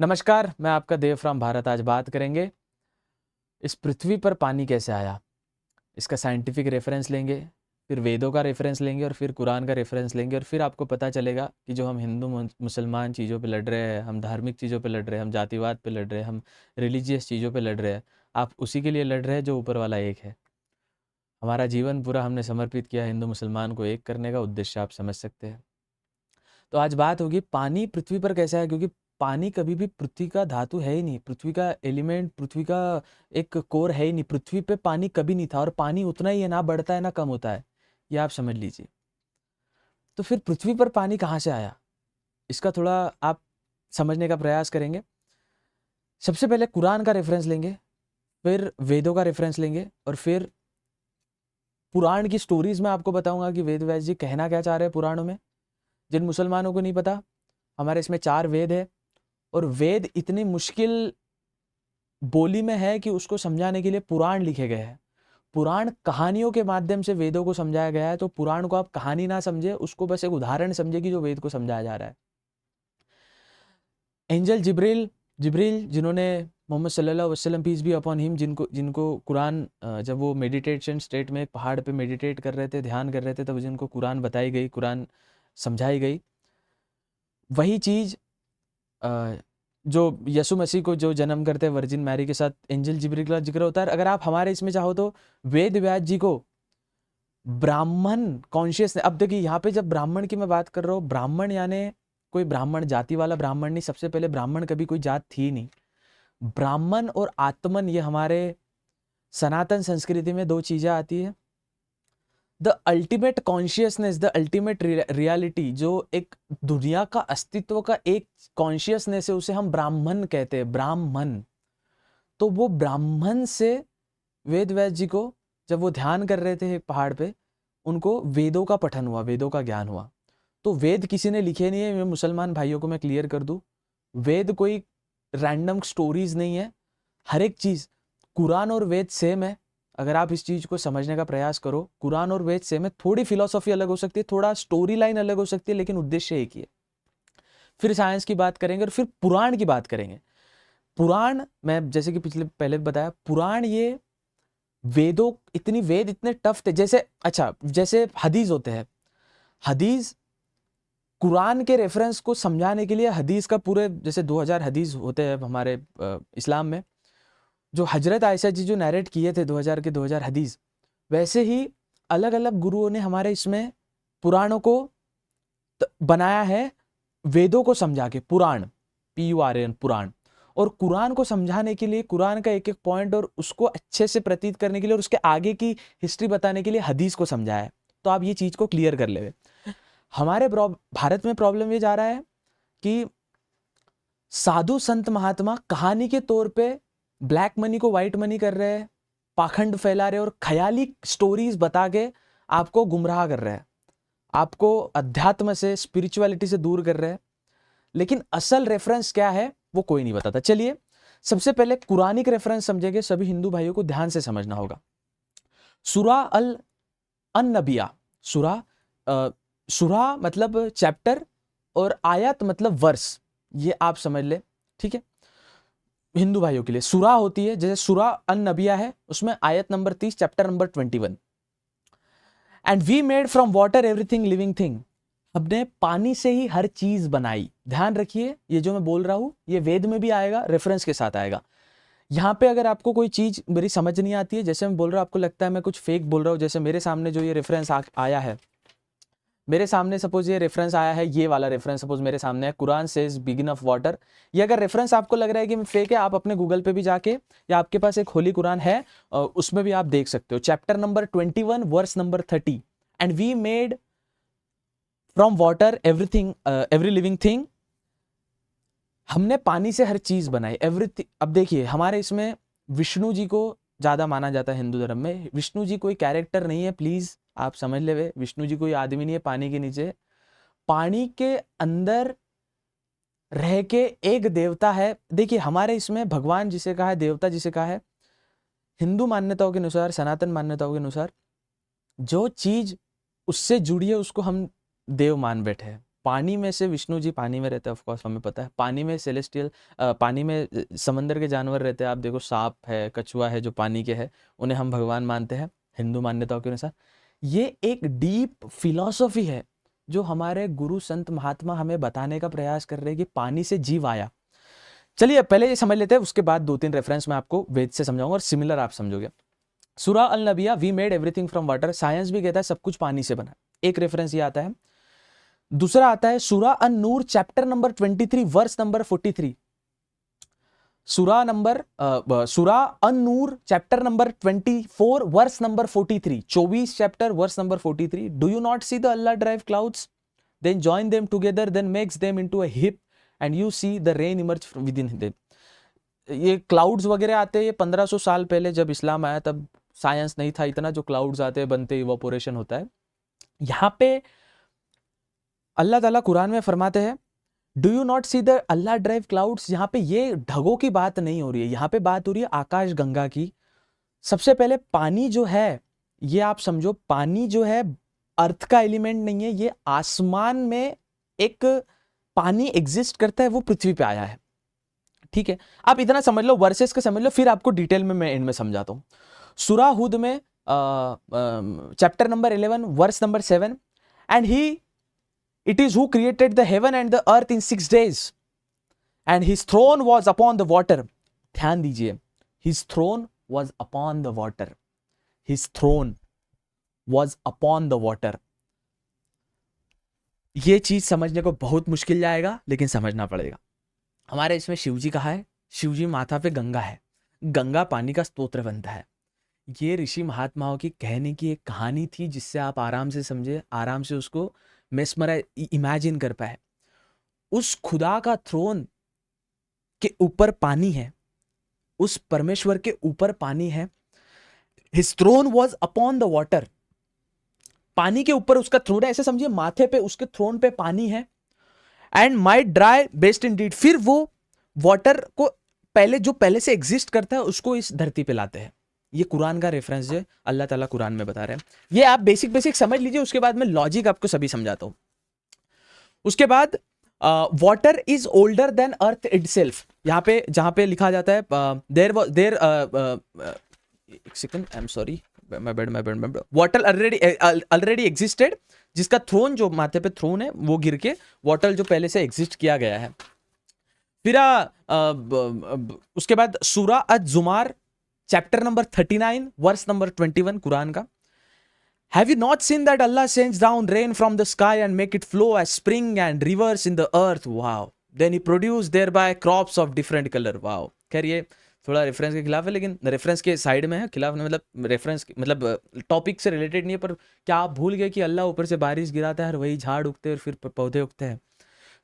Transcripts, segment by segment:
नमस्कार, मैं आपका देव फ्रॉम भारत। आज बात करेंगे इस पृथ्वी पर पानी कैसे आया। इसका साइंटिफिक रेफरेंस लेंगे, फिर वेदों का रेफरेंस लेंगे और फिर कुरान का रेफरेंस लेंगे और फिर आपको पता चलेगा कि जो हम हिंदू मुसलमान चीज़ों पे लड़ रहे हैं, हम धार्मिक चीज़ों पे लड़ रहे हैं, हम जातिवाद पे लड़ रहे हैं, हम रिलीजियस चीज़ों पे लड़ रहे हैं, आप उसी के लिए लड़ रहे हैं जो ऊपर वाला एक है। हमारा जीवन पूरा हमने समर्पित किया हिंदू मुसलमान को एक करने का उद्देश्य आप समझ सकते हैं। तो आज बात होगी पानी पृथ्वी पर कैसा है, क्योंकि पानी कभी भी पृथ्वी का धातु है ही नहीं, पृथ्वी का एलिमेंट, पृथ्वी का एक कोर है ही नहीं। पृथ्वी पे पानी कभी नहीं था और पानी उतना ही है, ना बढ़ता है ना कम होता है, ये आप समझ लीजिए। तो फिर पृथ्वी पर पानी कहाँ से आया, इसका थोड़ा आप समझने का प्रयास करेंगे। सबसे पहले कुरान का रेफरेंस लेंगे, फिर वेदों का रेफरेंस लेंगे और फिर पुराण की स्टोरीज में आपको बताऊंगा कि वेद व्यास जी कहना क्या चाह रहे हैं पुराणों में। जिन मुसलमानों को नहीं पता, हमारे इसमें 4 वेद है और वेद इतनी मुश्किल बोली में है कि उसको समझाने के लिए पुराण लिखे गए हैं। पुराण कहानियों के माध्यम से वेदों को समझाया गया है, तो पुराण को आप कहानी ना समझे, उसको बस एक उदाहरण समझे कि जो वेद को समझाया जा रहा है। एंजल जिब्रील जिब्रील जिन्होंने मोहम्मद सल्लल्लाहु अलैहि वसल्लम पीस बी अपॉन हिम, जिनको जिनको कुरान, जब वो मेडिटेशन स्टेट में एक पहाड़ पे मेडिटेट कर रहे थे, ध्यान कर रहे थे, तब जिनको कुरान बताई गई, कुरान समझाई गई, वही चीज़ जो यसु मसीह को जो जन्म करते हैं वर्जिन मैरी के साथ, एंजल जिब्रील का जिक्र होता है। अगर आप हमारे इसमें चाहो तो वेद व्यास जी को ब्राह्मण कॉन्शियस, अब देखिए यहाँ पे जब ब्राह्मण की मैं बात कर रहा हूँ, ब्राह्मण यानी कोई ब्राह्मण जाति वाला ब्राह्मण नहीं। सबसे पहले ब्राह्मण कभी कोई जात थी नहीं। ब्राह्मण और आत्मन, ये हमारे सनातन संस्कृति में 2 चीजें आती है। The ultimate consciousness, the ultimate reality, जो एक दुनिया का अस्तित्व का एक कॉन्शियसनेस है, उसे हम ब्राह्मण कहते हैं, ब्राह्मण। तो वो ब्राह्मण से वेद व्यास जी को, जब वो ध्यान कर रहे थे एक पहाड़ पे, उनको वेदों का पठन हुआ, वेदों का ज्ञान हुआ। तो वेद किसी ने लिखे नहीं है, मैं मुसलमान भाइयों को मैं क्लियर कर दूं, वेद कोई रैंडम स्टोरीज नहीं है। हर एक चीज, कुरान और वेद सेम है। अगर आप इस चीज को समझने का प्रयास करो, कुरान और वेद सेम है। थोड़ी फिलोसॉफी अलग हो सकती है, थोड़ा स्टोरी लाइन अलग हो सकती है, लेकिन उद्देश्य एक ही है। फिर साइंस की बात करेंगे और फिर पुराण की बात करेंगे। पुराण, मैं जैसे कि पहले बताया, पुराण ये वेदों, वेद इतने टफ थे। जैसे अच्छा, जैसे हदीस होते हैं, हदीस कुरान के रेफरेंस को समझाने के लिए हदीस का पूरे, जैसे 2000 हदीस होते हैं हमारे इस्लाम में, जो हजरत आयशा जी जो नैरेट किए थे 2000 के 2000 हदीस, वैसे ही अलग अलग गुरुओं ने हमारे इसमें पुराणों को बनाया है, वेदों को समझा के। पुराण, PURAN, पुराण। और कुरान को समझाने के लिए, कुरान का एक एक पॉइंट और उसको अच्छे से प्रतीत करने के लिए और उसके आगे की हिस्ट्री बताने के लिए हदीस को समझाया है। तो आप ये चीज को क्लियर कर ले। हमारे भारत में प्रॉब्लम ये जा रहा है कि साधु संत महात्मा कहानी के तौर पे ब्लैक मनी को व्हाइट मनी कर रहे हैं, पाखंड फैला रहे हैं और ख्याली स्टोरीज बता के आपको गुमराह कर रहे हैं, आपको अध्यात्म से, स्पिरिचुअलिटी से दूर कर रहे हैं। लेकिन असल रेफरेंस क्या है वो कोई नहीं बताता। चलिए सबसे पहले कुरानिक रेफरेंस समझेंगे, सभी हिंदू भाइयों को ध्यान से समझना होगा। सूरा अल अन्नबिया, सूरा सूरा मतलब चैप्टर और आयत मतलब वर्ष, ये आप समझ ले, ठीक है। हिंदू भाइयों के लिए सूरा होती है, जैसे सूरा अन-नबिया है, उसमें आयत number 30, chapter number 21। And we made from water everything living thing, हमने पानी से ही हर चीज बनाई। ध्यान रखिए, ये जो मैं बोल रहा हूं ये वेद में भी आएगा, रेफरेंस के साथ आएगा। यहाँ पे अगर आपको कोई चीज मेरी समझ नहीं आती है, जैसे मैं बोल रहा हूं, आपको लगता है मैं कुछ फेक बोल रहा हूं, जैसे मेरे सामने जो ये रेफरेंस आया है, मेरे सामने सपोज ये रेफरेंस आया है, ये वाला रेफरेंस सपोज मेरे सामने है, Quran says begin of water. ये अगर रेफरेंस आपको लग रहा है कि फेक है, आप अपने गूगल पे भी जाके, या आपके पास एक होली कुरान है, उसमें भी आप देख सकते हो, chapter number 21 verse number 30। And we made from water everything, every living thing, हमने पानी से हर चीज बनाई, एवरीथिंग। अब देखिए हमारे इसमें विष्णु जी को ज्यादा माना जाता है हिंदू धर्म में। विष्णु जी कोई कैरेक्टर नहीं है, प्लीज आप समझ ले, विष्णु जी कोई आदमी नहीं है पानी के नीचे। पानी के अंदर रह के एक देवता है। देखिए हमारे इसमें भगवान जिसे कहा है, देवता जिसे कहा है, हिंदू मान्यताओं के अनुसार, सनातन मान्यताओं के अनुसार, जो चीज उससे जुड़ी है उसको हम देव मान बैठे हैं। पानी में से विष्णु जी पानी में रहते हैं, ऑफ कोर्स हमें पता है। पानी में सेलेस्टियल पानी में समंदर के जानवर रहते हैं। आप देखो सांप है, कछुआ है जो पानी के है, उन्हें हम भगवान मानते हैं हिंदू मान्यताओं के अनुसार। ये एक डीप फिलॉसफी है जो हमारे गुरु संत महात्मा हमें बताने का प्रयास कर रहे हैं कि पानी से जीव आया। चलिए पहले ये समझ लेते हैं, उसके बाद 2-3 रेफरेंस मैं आपको वेद से समझाऊंगा और सिमिलर आप समझोगे। सूरा अल नबिया, we made everything from water. Science भी कहता है सब कुछ पानी से बना। एक रेफरेंस ये आता है। दूसरा आता है सूरा अन नूर चैप्टर नंबर 23 वर्स नंबर 43। सूरा अन नूर chapter number 24 verse number 43। 24 chapter verse number 43। Do you not see the Allah drive clouds, then join them together, then makes them into a heap and you see the rain emerge within them. ये clouds वगैरह आते हैं, ये 1500 साल पहले जब इस्लाम आया तब साइंस नहीं था इतना, जो क्लाउड्स आते हैं बनते इवापोरेशन होता है। यहाँ पे अल्लाह ताला कुरान में फरमाते हैं do you not see the Allah drive clouds. यहाँ पे ये ढगों की बात नहीं हो रही है, यहाँ पे बात हो रही है आकाश गंगा की। सबसे पहले पानी जो है, ये आप समझो, पानी जो है अर्थ का एलिमेंट नहीं है, ये आसमान में एक पानी एग्जिस्ट करता है, वो पृथ्वी पे आया है। ठीक है, आप इतना समझ लो, वर्सेस का समझ लो, फिर आपको डिटेल में मैं इनमें समझाता हूं। सूरा हुद में chapter number 11 verse number 7, and he it is who created the heaven and the earth in 6 days and his throne was upon the water. ध्यान दीजिए, his throne was upon the water, his throne was upon the water. ये चीज समझने को बहुत मुश्किल जाएगा, लेकिन समझना पड़ेगा। हमारे इसमें शिवजी कहा है, शिवजी माथा पे गंगा है, गंगा पानी का स्तोत्र बनता है। ये ऋषि महात्माओं की कहने की एक कहानी थी जिससे आप आराम से समझे, आराम से उसको मेस्मराइज इमेजिन कर पाए। उस खुदा का थ्रोन के ऊपर पानी है, उस परमेश्वर के ऊपर पानी है। His throne was upon the water, पानी के ऊपर उसका थ्रोन है, ऐसे समझिए माथे पे उसके थ्रोन पे पानी है। And my dry best in deed, फिर वो वाटर को पहले से एग्जिस्ट करता है उसको इस धरती पे लाते हैं। ये कुरान का रेफरेंस है, अल्लाह ताला कुरान में बता रहे हैं। ये आप बेसिक समझ लीजिए, उसके बाद मैं लॉजिक आपको सभी समझाता हूं। उसके बाद water is older than earth itself. यहाँ पे जहां पे लिखा जाता है देयर एक second, I am sorry, my bad, water already existed, जिसका थ्रोन, जो माथे पे थ्रोन है वो गिर के वाटर जो पहले से एग्जिस्ट किया गया है। फिर उसके बाद सूरा अज-जुमार चैप्टर नंबर 39 वर्स नंबर 21 कुरान का। Have you not seen that Allah sends down rain from the sky and make it flow as spring and rivers in the earth? Wow. Then he produced thereby crops of different color. Wow. खैर ये थोड़ा reference के खिलाफ है, लेकिन reference के side में है, खिलाफ नहीं, मतलब रेफरेंस मतलब टॉपिक से रिलेटेड नहीं है। पर क्या आप भूल गए कि अल्लाह ऊपर से बारिश गिराता है और वही झाड़ उगते हैं और फिर पौधे उगते हैं।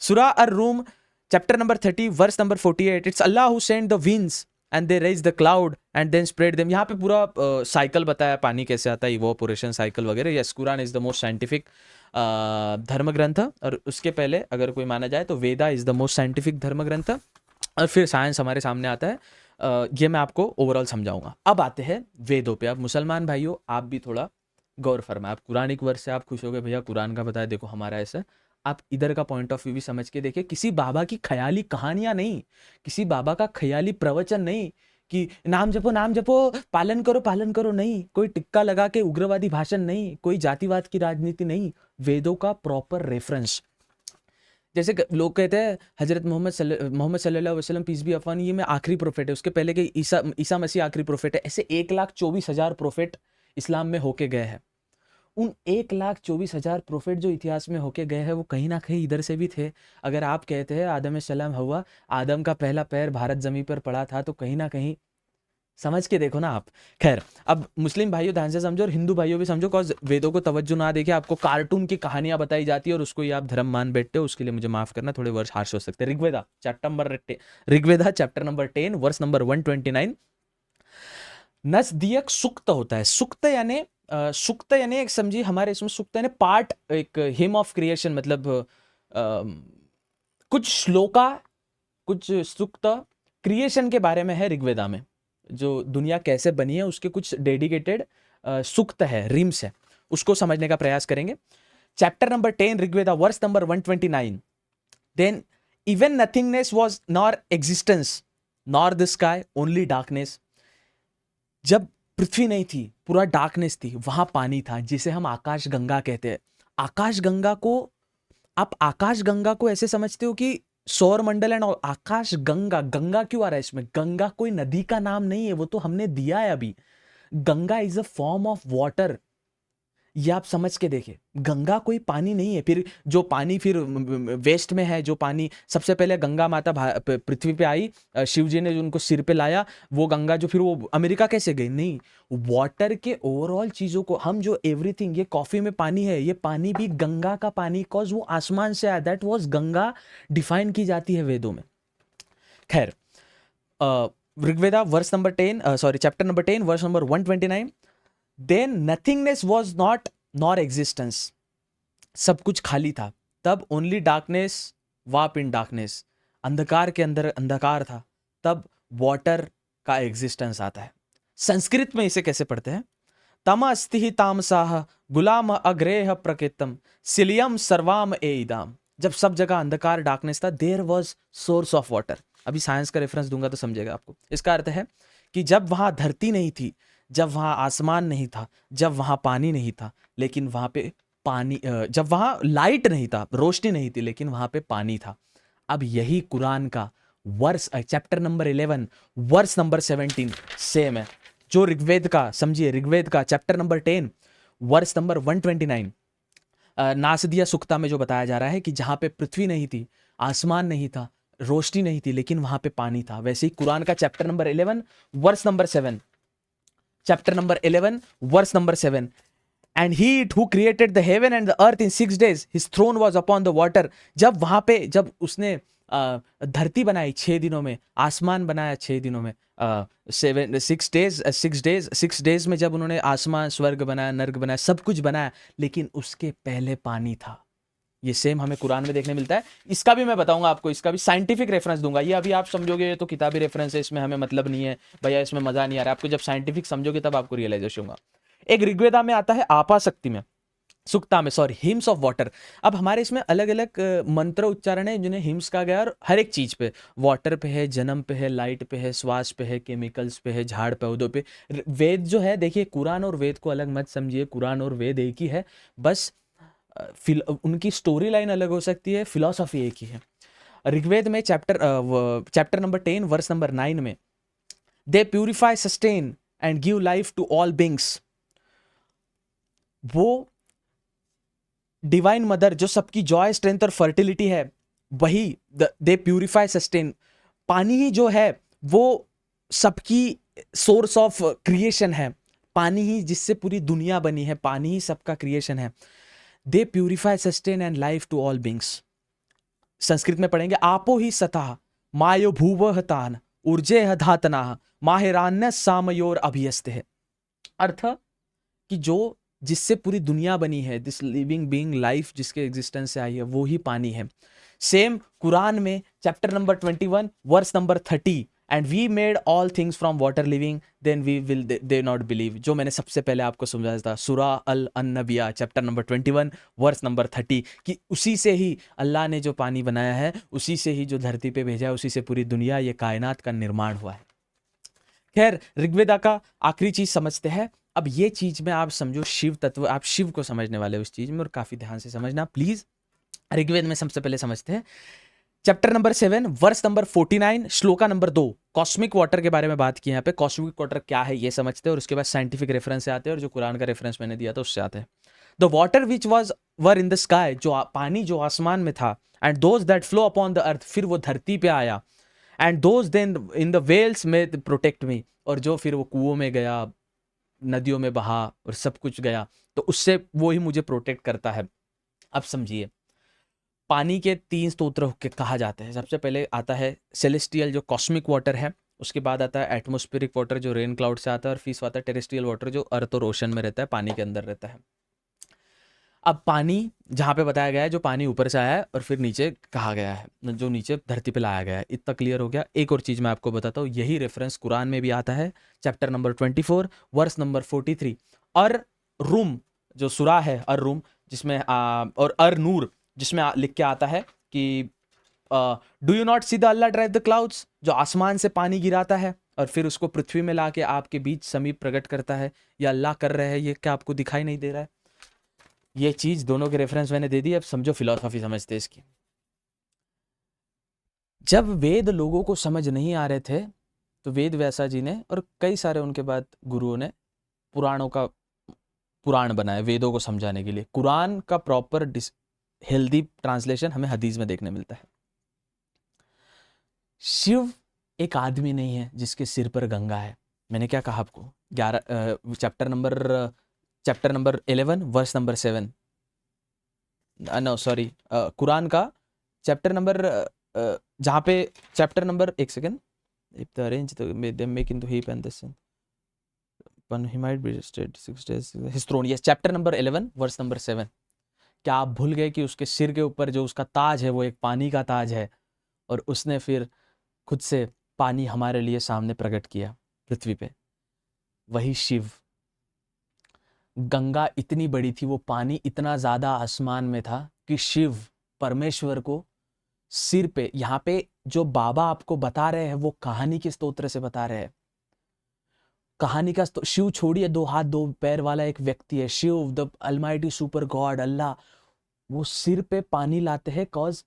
सूरा अर-रूम chapter number 30 verse number 48, it's Allah who send the winds and they raise the cloud and then spread them. यहाँ पे पूरा साइकिल बताया, पानी कैसे आता है, इवोपोरेशन साइकिल वगैरह। Yes, Quran is the most scientific धर्म ग्रंथ, और उसके पहले अगर कोई माना जाए तो वेदा इज द मोस्ट साइंटिफिक धर्म ग्रंथ, और फिर साइंस हमारे सामने आता है। ये मैं आपको ओवरऑल समझाऊंगा। अब आते हैं वेदों पे। अब मुसलमान भाइयों, आप भी थोड़ा गौर फरमाए। आप कुरानिक वर्ड से आप खुश हो गए, भैया कुरान का बताया, देखो हमारा ऐसा। आप इधर का पॉइंट ऑफ व्यू भी समझ के देखिए। किसी बाबा की ख्याली कहानियां नहीं, किसी बाबा का ख्याली प्रवचन नहीं कि नाम जपो पालन करो नहीं, कोई टिक्का लगा के उग्रवादी भाषण नहीं, कोई जातिवाद की राजनीति नहीं, वेदों का प्रॉपर रेफरेंस। जैसे लोग कहते हैं हजरत मोहम्मद सल्लल्लाहु अलैहि वसल्लम पीस बी अपॉन ये में आखिरी प्रोफेट है, उसके पहले के ईसा मसीह आखिरी प्रोफेट है। ऐसे 1,24,000 प्रोफेट इस्लाम में होके गए हैं। उन 1,24,000 प्रोफेट जो इतिहास में होके गए हैं वो कहीं ना कहीं इधर से भी थे। अगर आप कहते हैं आदम सलाम हुआ, आदम का पहला पैर भारत जमीन पर पड़ा था, तो कहीं ना कहीं समझ के देखो ना आप। खैर, अब मुस्लिम भाइयों ध्यान से समझो और हिंदू भाइयों भी समझो, कॉज वेदों को तवज्जो ना देके आपको कार्टून की कहानियां बताई जाती है और उसको ही आप धर्म मान बैठते हो। उसके लिए मुझे माफ करना, थोड़े वर्ष हार्श हो सकते हैं। Rigveda chapter number 10 verse number 129, नजदीक सुक्त होता है। सुक्त यानी एक समझिए, हमारे इसमें सुक्त यानी पार्ट, एक हिम ऑफ क्रिएशन, मतलब कुछ श्लोका, कुछ सुक्त क्रिएशन के बारे में है ऋग्वेदा में। जो दुनिया कैसे बनी है उसके कुछ डेडिकेटेड सुक्त है, रिम्स है, उसको समझने का प्रयास करेंगे। Chapter number 10 Rigveda verse number 129, then even nothingness was nor existence nor the sky only darkness. जब पृथ्वी नहीं थी, पूरा डार्कनेस थी, वहां पानी था, जिसे हम आकाश गंगा कहते हैं। आकाश गंगा को, आप आकाश गंगा को ऐसे समझते हो कि सौर मंडल एंड आकाश गंगा, गंगा क्यों आ रहा है इसमें? गंगा कोई नदी का नाम नहीं है, वो तो हमने दिया है अभी। Ganga is a form of water, ये आप समझ के देखिए। गंगा कोई पानी नहीं है। फिर जो पानी फिर वेस्ट में है, जो पानी सबसे पहले गंगा माता पृथ्वी पे आई, शिव जी ने जो उनको सिर पे लाया, वो गंगा जो फिर वो अमेरिका कैसे गई? नहीं, वाटर के ओवरऑल चीजों को हम जो एवरीथिंग, ये कॉफी में पानी है, ये पानी भी गंगा का पानी, कॉज वो आसमान से आया, दैट वॉज गंगा डिफाइन की जाती है वेदों में। खैर, Rigveda verse number 10, sorry chapter number 10 verse number 129, then nothingness was not nor existence, सब कुछ खाली था, तब ओनली डार्कनेस वाप इन डार्कनेस, अंधकार के अंदर अंधकार था, तब वाटर का एग्जिस्टेंस आता है। संस्कृत में इसे कैसे पढ़ते हैं? तम अस्ति ही तामसाह गुलाम अग्रेह प्रकृतम सिलियम सर्वाम ए इदाम। जब सब जगह अंधकार डार्कनेस था, there was source of water. अभी साइंस का रेफरेंस दूंगा तो समझेगा आपको। इसका अर्थ है कि जब वहां धरती नहीं थी, जब वहां आसमान नहीं था, जब वहां पानी नहीं था, लेकिन वहां पे पानी, जब वहां लाइट नहीं था, रोशनी नहीं थी, लेकिन वहां पे पानी था। अब यही कुरान का verse chapter number 11 verse number 17 same है, जो ऋग्वेद का, समझिए ऋग्वेद का chapter number 10 verse number 129 Nasadiya Sukta में जो बताया जा रहा है कि जहां पे पृथ्वी नहीं थी, आसमान नहीं था, रोशनी नहीं थी, लेकिन वहां पे पानी था। वैसे ही कुरान का chapter number 11 verse number 7, chapter number 11 verse number 7, and he it who created the heaven and the earth in 6 days, his throne was upon the water. जब वहां पे, जब उसने धरती बनाई 6 दिनों में, आसमान बनाया 6 दिनों में, 6 days में जब उन्होंने आसमान, स्वर्ग बनाया, नर्क बनाया, सब कुछ बनाया, लेकिन उसके पहले पानी था। ये सेम हमें कुरान में देखने मिलता है। इसका भी मैं बताऊंगा आपको, इसका भी साइंटिफिक रेफरेंस दूंगा। ये अभी आप समझोगे ये तो किताबी रेफरेंस है, इसमें हमें मतलब नहीं है भैया, इसमें मजा नहीं आ रहा। आपको जब साइंटिफिक समझोगे तब आपको रियलाइजेशन होगा। एक ऋग्वेदा में आता है, आपा शक्ति में, सुक्ता में, सॉरी, हिम्स ऑफ वाटर। अब हमारे इसमें अलग अलग मंत्र उच्चारण है जिन्हें हिम्स कहा गया, और हर एक चीज पे, वाटर पे है, जन्म पे है, लाइट पे है, श्वास पे है, केमिकल्स पे है, झाड़ पौधों पे। वेद जो है, देखिए कुरान और वेद को अलग मत समझिए, कुरान और वेद एक ही है, बस उनकी स्टोरी लाइन अलग हो सकती है, फिलॉसफी एक ही है। ऋग्वेद में चैप्टर नंबर 10 वर्स नंबर 9 में, they purify, sustain and give life to all beings. वो डिवाइन मदर जो सबकी जॉय, स्ट्रेंथ और फर्टिलिटी है, वही दे प्यूरिफाई, सस्टेन। पानी ही जो है वो सबकी सोर्स ऑफ क्रिएशन है, पानी ही जिससे पूरी दुनिया बनी है, पानी ही सबका क्रिएशन है। They purify, sustain and life to all beings. Sanskrit में पढ़ेंगे, आपो ही सतः मायो भूव तान ऊर्जे धातना माहिरान्य सामयोर अभियस्त है। अर्थ कि जो जिससे पूरी दुनिया बनी है, दिस लिविंग बीइंग, लाइफ जिसके एग्जिस्टेंस से आई है, वो ही पानी है। सेम कुरान में chapter number 21 verse number 30, and we made all things from water living then we will they not believe, जो मैंने सबसे पहले आपको समझाया था, Surah Al Anbiya chapter number 21 verse number 30, कि उसी से ही अल्लाह ने जो पानी बनाया है, उसी से ही जो धरती पे भेजा है, उसी से पूरी दुनिया, ये कायनात का निर्माण हुआ है। खैर, ऋग्वेदा का आखिरी चीज समझते हैं। अब ये चीज में आप समझो शिव तत्व, आप शिव को समझने वाले हो इस चीज में, और काफी ध्यान से समझना प्लीज। ऋग्वेद में सबसे पहले समझते हैं chapter number 7 verse number 49 shloka number 2, cosmic water के बारे में बात की। यहाँ पे कॉस्मिक वाटर क्या है ये समझते हैं, और उसके बाद साइंटिफिक रेफरेंस से आते हैं, और जो कुरान का रेफरेंस मैंने दिया था उससे आते हैं। The water which were in the sky, जो पानी जो आसमान में था, and those that flow upon the earth, फिर वो धरती पे आया, and those then in the wells में प्रोटेक्ट मी, और जो फिर वो कुओं में गया, नदियों में बहा और सब कुछ गया, तो उससे वो ही मुझे प्रोटेक्ट करता है। अब समझिए, पानी के 3 स्तोत्र कहा जाते हैं। सबसे पहले आता है सेलेस्टियल जो कॉस्मिक वाटर है, उसके बाद आता है एटमॉस्फेरिक वाटर जो रेन क्लाउड से आता है, और फिर आता है टेरेस्ट्रियल वाटर जो अर्थ और ओशन में रहता है, पानी के अंदर रहता है। अब पानी जहाँ पे बताया गया है, जो पानी ऊपर से आया है और फिर नीचे कहा गया है, जो नीचे धरती पे लाया गया है, इतना क्लियर हो गया। एक और चीज़ मैं आपको बताता हूँ, यही रेफरेंस कुरान में भी आता है, चैप्टर नंबर 24 वर्स नंबर 43, और रूम जो सुरा है, और रूम जिसमें और नूर, जिसमें लिख के आता है कि do you not see the Allah drive the clouds, जो आसमान से पानी गिराता है और फिर उसको पृथ्वी में लाके आपके बीच समीप प्रकट करता है, या अल्लाह कर रहे हैं, ये क्या आपको दिखाई नहीं दे रहा है? ये चीज दोनों के रेफरेंस मैंने दे दी, अब समझो फिलॉसफी समझते इसकी। जब वेद लोगों को समझ नहीं आ रहे थे तो वेद व्यासा जी ने और कई सारे उनके बाद गुरुओं ने पुराणों का पुराण बनाए वेदों को समझाने के लिए। कुरान का प्रॉपर हेल्दी ट्रांसलेशन हमें हदीस में देखने मिलता है। शिव एक आदमी नहीं है जिसके सिर पर गंगा है। मैंने क्या कहा आपको? 11 chapter number 11 verse number 7, no sorry, Quran का चैप्टर नंबर जहाँ पे चैप्टर नंबर, एक second, if the arrange them make into heap and this one he might be state 6 days his throne, yes, chapter number 11 verse number 7। क्या आप भूल गए कि उसके सिर के ऊपर जो उसका ताज है वो एक पानी का ताज है, और उसने फिर खुद से पानी हमारे लिए सामने प्रकट किया पृथ्वी पे। वही शिव। गंगा इतनी बड़ी थी, वो पानी इतना ज्यादा आसमान में था कि शिव परमेश्वर को सिर पे, यहाँ पे जो बाबा आपको बता रहे हैं वो कहानी के स्तोत्र से बता रहे हैं। कहानी का शिव छोड़िए, 2 हाथ 2 पैर वाला एक व्यक्ति है Shiva, the almighty super god Allah. वो सिर पे पानी लाते हैं कॉज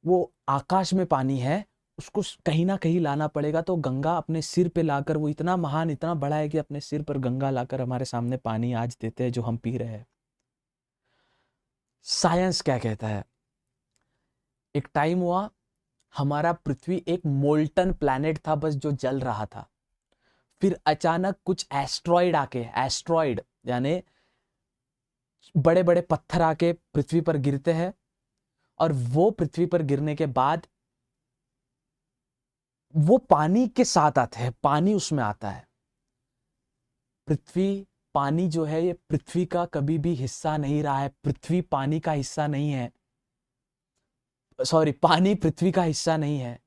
वो आकाश में पानी है, उसको कहीं ना कहीं लाना पड़ेगा। तो गंगा अपने सिर पे लाकर, वो इतना महान इतना बड़ा है कि अपने सिर पर गंगा लाकर हमारे सामने पानी आज देते हैं जो हम पी रहे हैं। साइंस क्या कहता है? एक टाइम हुआ हमारा पृथ्वी एक मोल्टन प्लैनेट था बस, जो जल रहा था। फिर अचानक कुछ एस्ट्रॉइड यानी बड़े बड़े पत्थर आके पृथ्वी पर गिरते हैं, और वो पृथ्वी पर गिरने के बाद वो पानी के साथ आते हैं, पानी उसमें आता है। पृथ्वी पानी जो है ये पृथ्वी का कभी भी हिस्सा नहीं रहा है। पृथ्वी पानी का हिस्सा नहीं है, सॉरी, पानी पृथ्वी का हिस्सा नहीं है।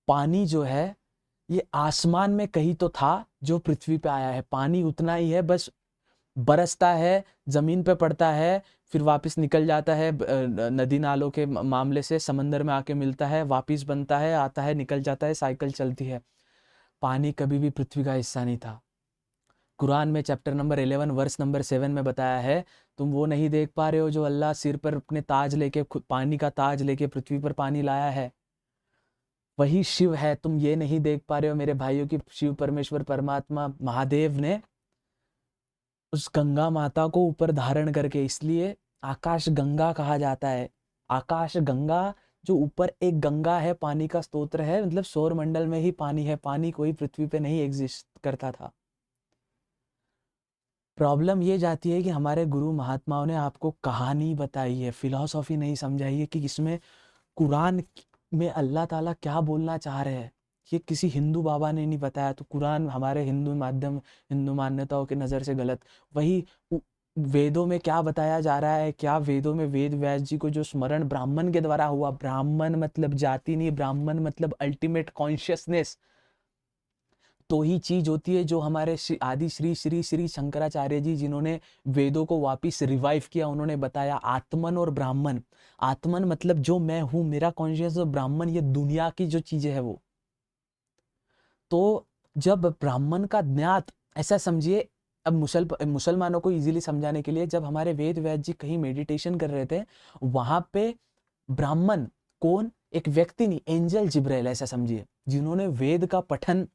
पानी जो है ये आसमान में कहीं तो था जो पृथ्वी पे आया है। पानी उतना ही है, बस बरसता है, जमीन पे पड़ता है, फिर वापस निकल जाता है नदी नालों के मामले से, समंदर में आके मिलता है, वापस बनता है, आता है, निकल जाता है, साइकिल चलती है। पानी कभी भी पृथ्वी का हिस्सा नहीं था। कुरान में चैप्टर नंबर 11 वर्स नंबर 7 में बताया है, तुम वो नहीं देख पा रहे हो जो अल्लाह सिर पर अपने ताज लेके, पानी का ताज लेके पृथ्वी पर पानी लाया है, वही शिव है। तुम ये नहीं देख पा रहे हो मेरे भाइयों की शिव परमेश्वर परमात्मा महादेव ने उस गंगा माता को ऊपर धारण करके, इसलिए आकाश गंगा कहा जाता है। आकाश गंगा, जो ऊपर एक गंगा है, पानी का स्तोत्र है, मतलब सौर मंडल में ही पानी है, पानी कोई पृथ्वी पे नहीं एग्जिस्ट करता था। प्रॉब्लम ये जाती है कि हमारे गुरु महात्माओं ने आपको कहानी बताई है, फिलॉसफी नहीं समझाई है कि इसमें कुरान में अल्लाह ताला क्या बोलना चाह रहे हैं। ये किसी हिंदू बाबा ने नहीं बताया, तो कुरान हमारे हिंदू मान्यताओं की नज़र से गलत। वही वेदों में क्या बताया जा रहा है? क्या वेदों में वेद व्यास जी को जो स्मरण ब्राह्मण के द्वारा हुआ, ब्राह्मण मतलब जाति नहीं, ब्राह्मण मतलब अल्टीमेट कॉन्शियसनेस, तो ही चीज होती है जो हमारे आदि श्री श्री श्री शंकराचार्य जी, जिन्होंने वेदों को वापिस रिवाइव किया, उन्होंने बताया आत्मन और ब्राह्मण। आत्मन मतलब जो मैं हूं, मेरा कॉन्शियस, और ब्राह्मण ये दुनिया की जो चीजें है वो। तो जब ब्राह्मण का ज्ञात, ऐसा समझिए, अब मुसलमानों को इजीली समझाने के लिए, जब हमारे वेद व्यास जी कहीं मेडिटेशन कर रहे थे, वहां पे ब्राह्मण कौन? एक व्यक्ति नहीं, एंजल जिब्राइल, ऐसा समझिए, जिन्होंने वेद का पठन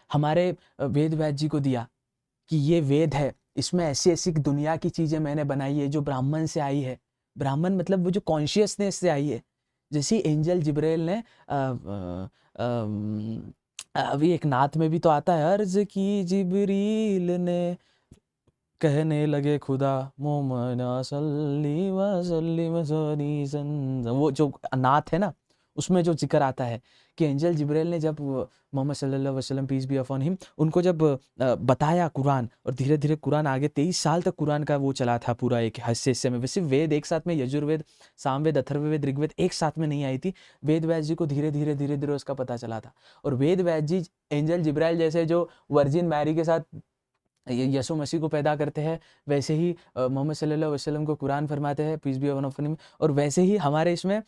हमारे वेद व्यास जी को दिया कि ये वेद है, इसमें ऐसी ऐसी दुनिया की चीजें मैंने बनाई है जो ब्राह्मण से आई है। ब्राह्मण मतलब वो जो कॉन्शियसनेस से आई है। जैसी एंजल जिब्राइल ने अभी एक नात में भी तो आता है, अर्ज की जिब्रील ने कहने लगे खुदा मोमन सल्ली वसल्लिम सनी, वो जो नात है ना, उसमें जो जिक्र आता है कि एंजल जिब्राइल ने जब मोहम्मद सल्लल्लाहु अलैहि वसल्लम पीस बी अपॉन हिम, उनको जब बताया कुरान, और धीरे धीरे कुरान आगे 23 साल तक कुरान का वो चला था पूरा एक हिस्से में। वैसे वेद एक साथ में, यजुर्वेद, सामवेद, अथर्ववेद, ऋग्वेद एक साथ में नहीं आई थी। वेद व्यास जी को धीरे धीरे उसका पता चला था। और वेद व्यास जी एंजल जिब्राइल जैसे जो वर्जिन मैरी के साथ यीशु मसीह को पैदा करते हैं, वैसे ही मोहम्मद सल्लल्लाहु अलैहि वसल्लम को कुरान फरमाते हैं, पीस बी अपॉन हिम। और वैसे ही हमारे इसमें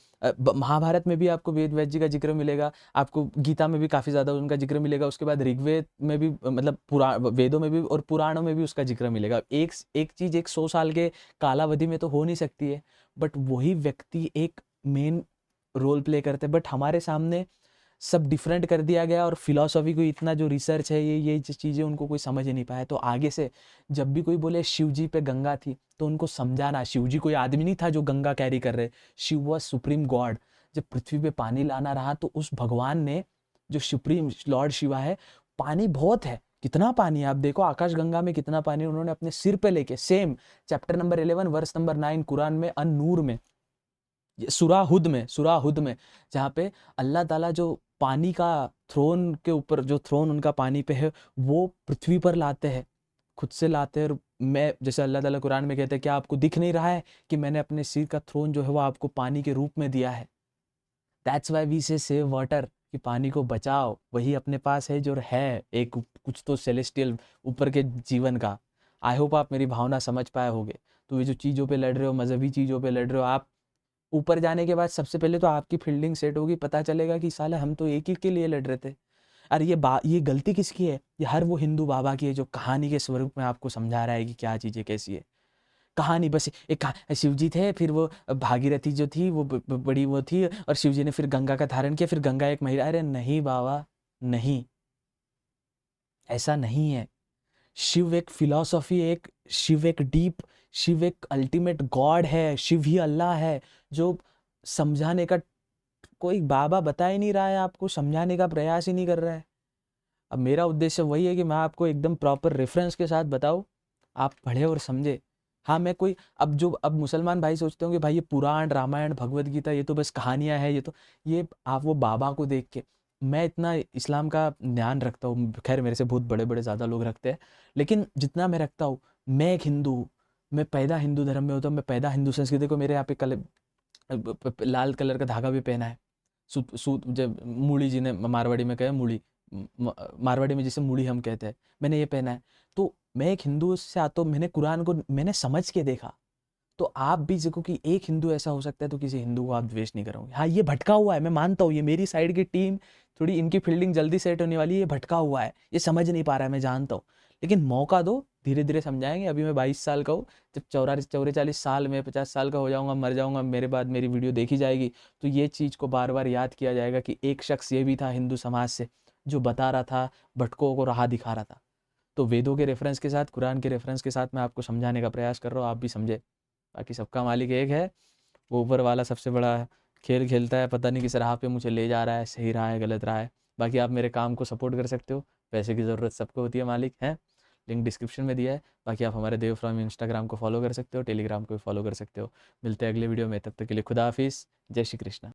महाभारत में भी आपको वेद व्यास जी का जिक्र मिलेगा, आपको गीता में भी काफ़ी ज़्यादा उनका जिक्र मिलेगा, उसके बाद ऋग्वेद में भी मतलब वेदों में भी और पुराणों में भी उसका जिक्र मिलेगा। एक चीज़ एक 100 साल के कालावधि में तो हो नहीं सकती है, बट वही व्यक्ति एक मेन रोल प्ले करते हैं। बट हमारे सामने सब डिफरेंट कर दिया गया, और फिलॉसफी को इतना जो रिसर्च है, ये चीज़ें उनको कोई समझ ही नहीं पाया। तो आगे से जब भी कोई बोले शिव जी पे गंगा थी, तो उनको समझाना शिव जी कोई आदमी नहीं था जो गंगा कैरी कर रहे, शिव वॉज सुप्रीम गॉड। जब पृथ्वी पे पानी लाना रहा तो उस भगवान ने, जो सुप्रीम लॉर्ड शिवा है, पानी बहुत है, कितना पानी है आप देखो, आकाश गंगा में कितना पानी उन्होंने अपने सिर पे लेके, same chapter number 11 verse number 9 Quran में, अन नूर में, सुराहुद में, जहाँ पे अल्लाह ताला जो पानी का थ्रोन के ऊपर, जो थ्रोन उनका पानी पे है, वो पृथ्वी पर लाते हैं, खुद से लाते हैं। और मैं, जैसे अल्लाह ताला कुरान में कहते हैं, क्या आपको दिख नहीं रहा है कि मैंने अपने सिर का थ्रोन जो है वो आपको पानी के रूप में दिया है। दैट्स वाई वी से सेव वाटर, कि पानी को बचाओ, वही अपने पास है जो है एक कुछ तो सेलेस्टियल ऊपर के जीवन का। आई होप आप मेरी भावना समझ पाए होगे। तो ये जो चीज़ों पे लड़ रहे हो, मजहबी चीज़ों पे लड़ रहे हो आप, ऊपर जाने के बाद सबसे पहले तो आपकी फील्डिंग सेट होगी, पता चलेगा कि साला हम तो एक ही के लिए लड़ रहे थे। अरे ये गलती किसकी है? ये हर वो हिंदू बाबा की है जो कहानी के स्वरूप में आपको समझा रहा है कि क्या चीज़ें कैसी है। कहानी बस एक शिव जी थे, फिर वो भागीरथी जो थी वो बड़ी वो थी, और शिव जी ने फिर गंगा का धारण किया, फिर गंगा एक महिला। अरे नहीं बाबा, नहीं, ऐसा नहीं है। शिव एक फिलॉसफी, शिव एक डीप, शिव एक अल्टीमेट गॉड है, शिव ही अल्लाह है। जो समझाने का, कोई बाबा बता ही नहीं रहा है आपको, समझाने का प्रयास ही नहीं कर रहा है। अब मेरा उद्देश्य वही है कि मैं आपको एकदम प्रॉपर रेफरेंस के साथ बताऊं, आप पढ़े और समझे। हाँ, मैं कोई, अब मुसलमान भाई सोचते होंगे भाई ये पुराण रामायण भगवत गीता ये तो बस कहानियां हैं, ये आप वो बाबा को देख के, मैं इतना इस्लाम का ज्ञान रखता हूँ, खैर मेरे से बहुत बड़े बड़े ज़्यादा लोग रखते हैं, लेकिन जितना मैं रखता हूँ, मैं एक हिंदू हूँ, मैं पैदा हिंदू धर्म में होता हूँ, मैं पैदा हिंदू संस्कृति को, मेरे यहाँ पे लाल कलर का धागा भी पहना है। सूत सूत जब मूड़ी जी ने मारवाड़ी में कहे मूड़ी, मारवाड़ी में जिसे मूड़ी हम कहते हैं, मैंने ये पहना है। तो मैं एक हिंदू से आता हूँ, मैंने कुरान को मैंने समझ के देखा। तो आप भी देखो कि एक हिंदू ऐसा हो सकता है, तो किसी हिंदू को आप द्वेष नहीं करोगे। हाँ, ये भटका हुआ है, मैं मानता हूँ, ये मेरी साइड की टीम थोड़ी, इनकी फील्डिंग जल्दी सेट होने वाली है, ये भटका हुआ है, ये समझ नहीं पा रहा है, मैं जानता हूँ। लेकिन मौका दो, धीरे धीरे समझाएंगे। अभी मैं 22 साल का हूँ, जब 44 साल में 50 साल का हो जाऊंगा, मर जाऊंगा, मेरे बाद मेरी वीडियो देखी जाएगी, तो ये चीज़ को बार बार याद किया जाएगा कि एक शख्स ये भी था हिंदू समाज से, जो बता रहा था, भटकों को राह दिखा रहा था। तो वेदों के रेफरेंस के साथ, कुरान के रेफरेंस के साथ मैं आपको समझाने का प्रयास कर रहा हूँ, आप भी समझे। बाकी सबका मालिक एक है, वो ऊपर वाला सबसे बड़ा खेल खेलता है, पता नहीं किस राह पे मुझे ले जा रहा है, सही राह है गलत राह है। बाकी आप मेरे काम को सपोर्ट कर सकते हो, पैसे की ज़रूरत सबको होती है, मालिक है, लिंक डिस्क्रिप्शन में दिया है। बाकी आप हमारे देव फ्रॉम इंस्टाग्राम को फॉलो कर सकते हो, टेलीग्राम को भी फॉलो कर सकते हो। मिलते हैं अगले वीडियो में, तब तक के लिए खुदा हाफिज़, जय श्री कृष्ण।